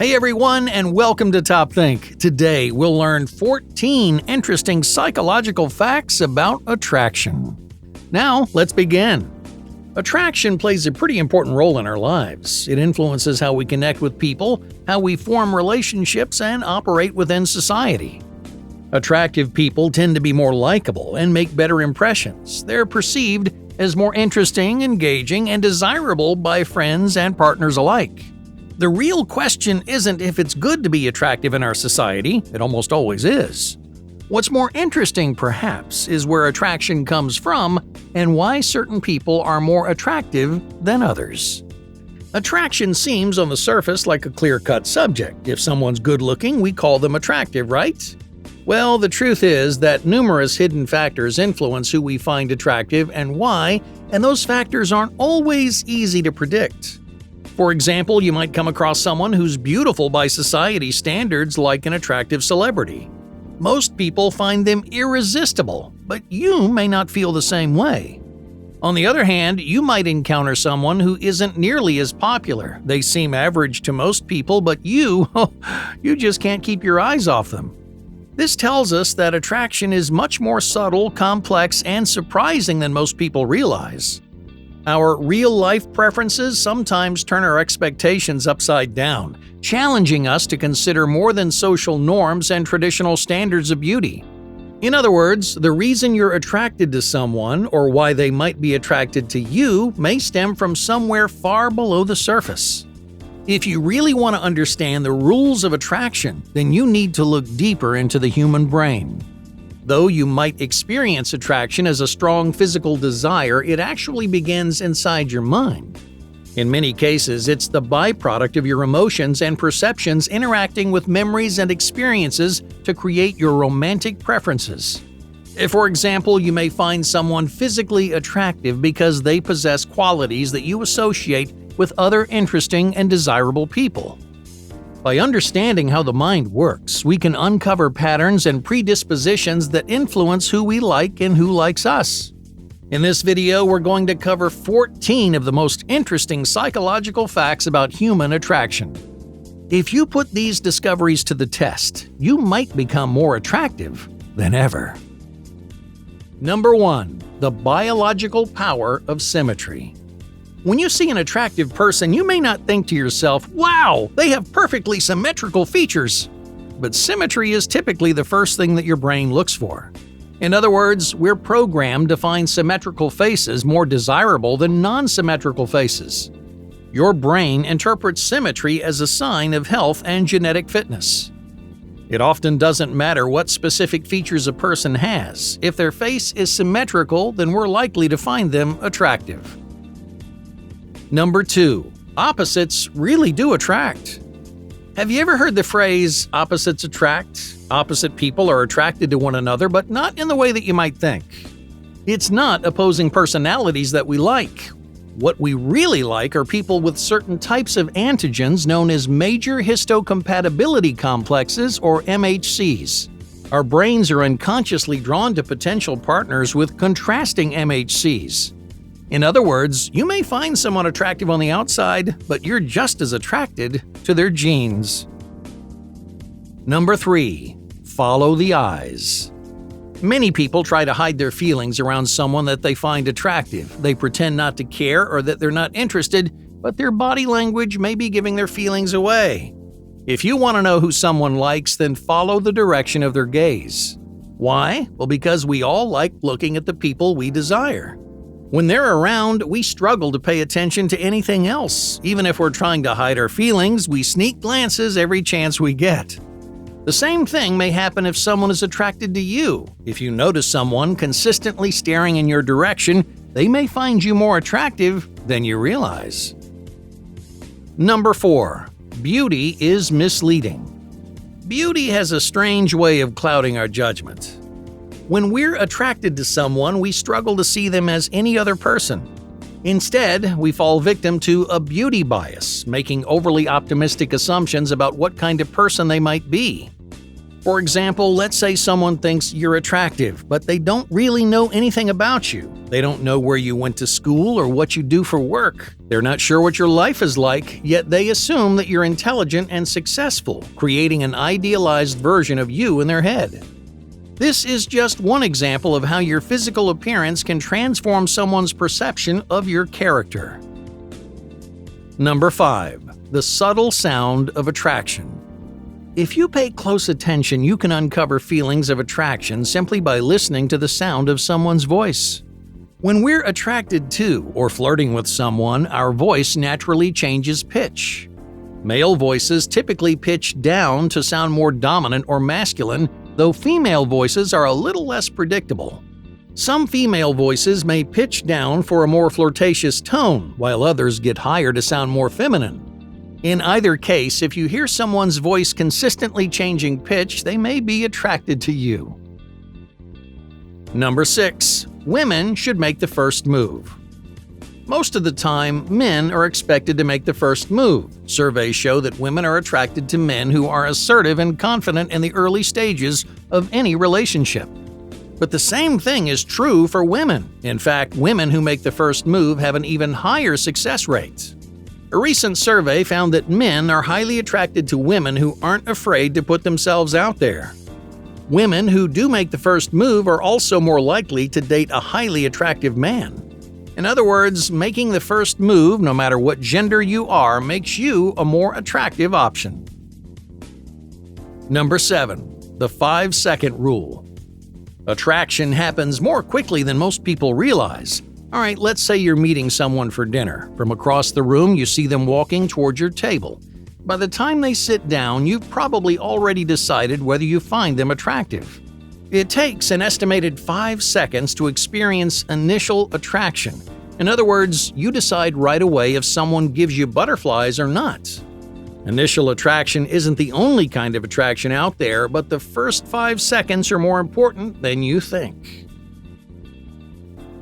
Hey everyone, and welcome to Top Think. Today we'll learn 14 interesting psychological facts about attraction. Now, let's begin. Attraction plays a pretty important role in our lives. It influences how we connect with people, how we form relationships, and operate within society. Attractive people tend to be more likable and make better impressions. They're perceived as more interesting, engaging, and desirable by friends and partners alike. The real question isn't if it's good to be attractive in our society, it almost always is. What's more interesting, perhaps, is where attraction comes from and why certain people are more attractive than others. Attraction seems on the surface like a clear-cut subject. If someone's good-looking, we call them attractive, right? Well, the truth is that numerous hidden factors influence who we find attractive and why, and those factors aren't always easy to predict. For example, you might come across someone who's beautiful by society standards like an attractive celebrity. Most people find them irresistible, but you may not feel the same way. On the other hand, you might encounter someone who isn't nearly as popular. They seem average to most people, but you just can't keep your eyes off them. This tells us that attraction is much more subtle, complex, and surprising than most people realize. Our real-life preferences sometimes turn our expectations upside down, challenging us to consider more than social norms and traditional standards of beauty. In other words, the reason you're attracted to someone or why they might be attracted to you may stem from somewhere far below the surface. If you really want to understand the rules of attraction, then you need to look deeper into the human brain. Though you might experience attraction as a strong physical desire, it actually begins inside your mind. In many cases, it's the byproduct of your emotions and perceptions interacting with memories and experiences to create your romantic preferences. For example, you may find someone physically attractive because they possess qualities that you associate with other interesting and desirable people. By understanding how the mind works, we can uncover patterns and predispositions that influence who we like and who likes us. In this video, we're going to cover 14 of the most interesting psychological facts about human attraction. If you put these discoveries to the test, you might become more attractive than ever. Number 1. The biological power of symmetry. When you see an attractive person, you may not think to yourself, "Wow, they have perfectly symmetrical features." But symmetry is typically the first thing that your brain looks for. In other words, we're programmed to find symmetrical faces more desirable than non-symmetrical faces. Your brain interprets symmetry as a sign of health and genetic fitness. It often doesn't matter what specific features a person has. If their face is symmetrical, then we're likely to find them attractive. Number 2. Opposites really do attract. Have you ever heard the phrase, opposites attract? Opposite people are attracted to one another, but not in the way that you might think. It's not opposing personalities that we like. What we really like are people with certain types of antigens known as major histocompatibility complexes, or MHCs. Our brains are unconsciously drawn to potential partners with contrasting MHCs. In other words, you may find someone attractive on the outside, but you're just as attracted to their genes. Number 3. Follow the eyes. Many people try to hide their feelings around someone that they find attractive. They pretend not to care or that they're not interested, but their body language may be giving their feelings away. If you want to know who someone likes, then follow the direction of their gaze. Why? Well, because we all like looking at the people we desire. When they're around, we struggle to pay attention to anything else. Even if we're trying to hide our feelings, we sneak glances every chance we get. The same thing may happen if someone is attracted to you. If you notice someone consistently staring in your direction, they may find you more attractive than you realize. Number 4. Beauty is misleading. Beauty has a strange way of clouding our judgment. When we're attracted to someone, we struggle to see them as any other person. Instead, we fall victim to a beauty bias, making overly optimistic assumptions about what kind of person they might be. For example, let's say someone thinks you're attractive, but they don't really know anything about you. They don't know where you went to school or what you do for work. They're not sure what your life is like, yet they assume that you're intelligent and successful, creating an idealized version of you in their head. This is just one example of how your physical appearance can transform someone's perception of your character. Number 5. The subtle sound of attraction. If you pay close attention, you can uncover feelings of attraction simply by listening to the sound of someone's voice. When we're attracted to or flirting with someone, our voice naturally changes pitch. Male voices typically pitch down to sound more dominant or masculine, though female voices are a little less predictable. Some female voices may pitch down for a more flirtatious tone, while others get higher to sound more feminine. In either case, if you hear someone's voice consistently changing pitch, they may be attracted to you. Number 6. Women should make the first move. Most of the time, men are expected to make the first move. Surveys show that women are attracted to men who are assertive and confident in the early stages of any relationship. But the same thing is true for women. In fact, women who make the first move have an even higher success rate. A recent survey found that men are highly attracted to women who aren't afraid to put themselves out there. Women who do make the first move are also more likely to date a highly attractive man. In other words, making the first move, no matter what gender you are, makes you a more attractive option. Number 7. The 5-second rule. Attraction happens more quickly than most people realize. Alright, let's say you're meeting someone for dinner. From across the room, you see them walking towards your table. By the time they sit down, you've probably already decided whether you find them attractive. It takes an estimated 5 seconds to experience initial attraction. In other words, you decide right away if someone gives you butterflies or not. Initial attraction isn't the only kind of attraction out there, but the first 5 seconds are more important than you think.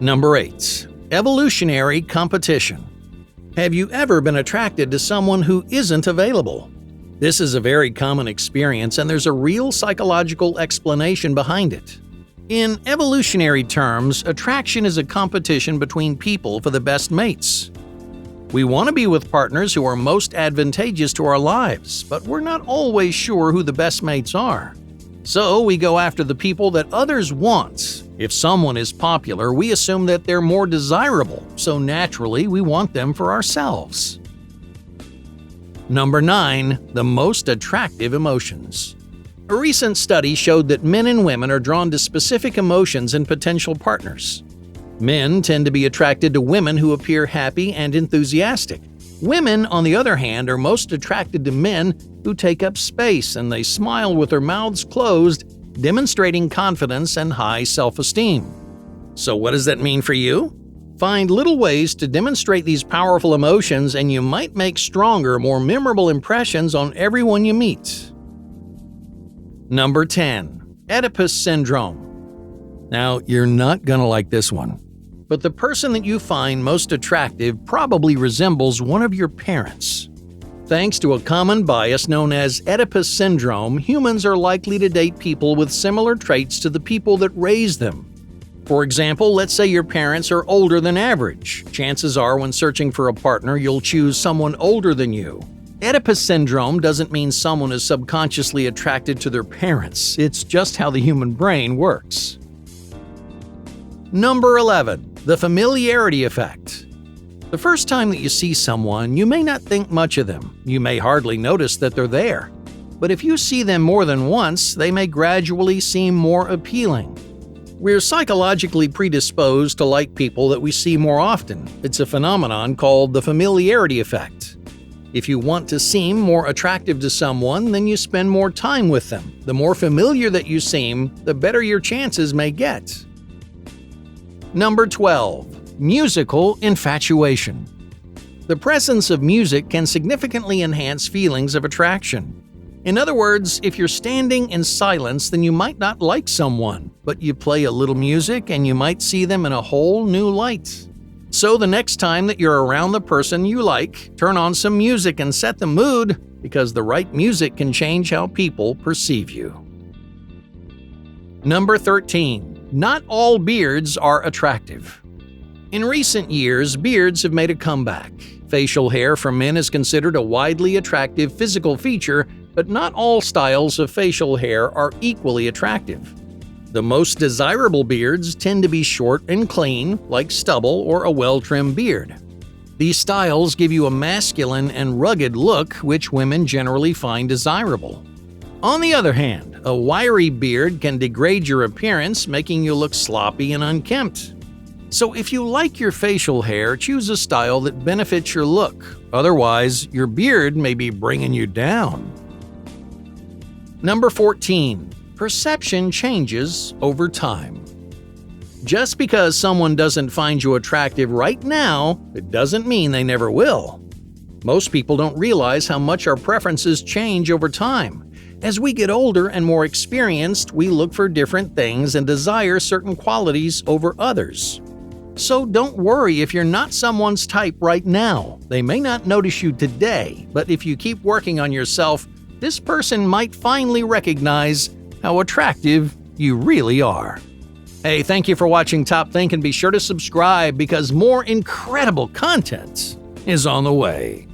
Number 8. Evolutionary competition. Have you ever been attracted to someone who isn't available? This is a very common experience, and there's a real psychological explanation behind it. In evolutionary terms, attraction is a competition between people for the best mates. We want to be with partners who are most advantageous to our lives, but we're not always sure who the best mates are. So we go after the people that others want. If someone is popular, we assume that they're more desirable, so naturally we want them for ourselves. Number 9. The most attractive emotions. A recent study showed that men and women are drawn to specific emotions in potential partners. Men tend to be attracted to women who appear happy and enthusiastic. Women, on the other hand, are most attracted to men who take up space and they smile with their mouths closed, demonstrating confidence and high self-esteem. So what does that mean for you? Find little ways to demonstrate these powerful emotions and you might make stronger, more memorable impressions on everyone you meet. Number 10. Oedipus syndrome. Now, you're not gonna like this one, but the person that you find most attractive probably resembles one of your parents. Thanks to a common bias known as Oedipus syndrome, humans are likely to date people with similar traits to the people that raised them. For example, let's say your parents are older than average. Chances are when searching for a partner, you'll choose someone older than you. Oedipus syndrome doesn't mean someone is subconsciously attracted to their parents. It's just how the human brain works. Number 11. The familiarity effect. The first time that you see someone, you may not think much of them. You may hardly notice that they're there. But if you see them more than once, they may gradually seem more appealing. We're psychologically predisposed to like people that we see more often. It's a phenomenon called the familiarity effect. If you want to seem more attractive to someone, then you spend more time with them. The more familiar that you seem, the better your chances may get. Number 12. Musical infatuation. The presence of music can significantly enhance feelings of attraction. In other words, if you're standing in silence, then you might not like someone, but you play a little music and you might see them in a whole new light. So the next time that you're around the person you like, turn on some music and set the mood, because the right music can change how people perceive you. Number 13. Not all beards are attractive. In recent years, beards have made a comeback. Facial hair for men is considered a widely attractive physical feature, but not all styles of facial hair are equally attractive. The most desirable beards tend to be short and clean, like stubble or a well-trimmed beard. These styles give you a masculine and rugged look, which women generally find desirable. On the other hand, a wiry beard can degrade your appearance, making you look sloppy and unkempt. So if you like your facial hair, choose a style that benefits your look. Otherwise, your beard may be bringing you down. Number 14. Perception changes over time. Just because someone doesn't find you attractive right now, it doesn't mean they never will. Most people don't realize how much our preferences change over time. As we get older and more experienced, we look for different things and desire certain qualities over others. So don't worry if you're not someone's type right now. They may not notice you today, but if you keep working on yourself, this person might finally recognize how attractive you really are. Hey, thank you for watching Top Think, and be sure to subscribe because more incredible content is on the way.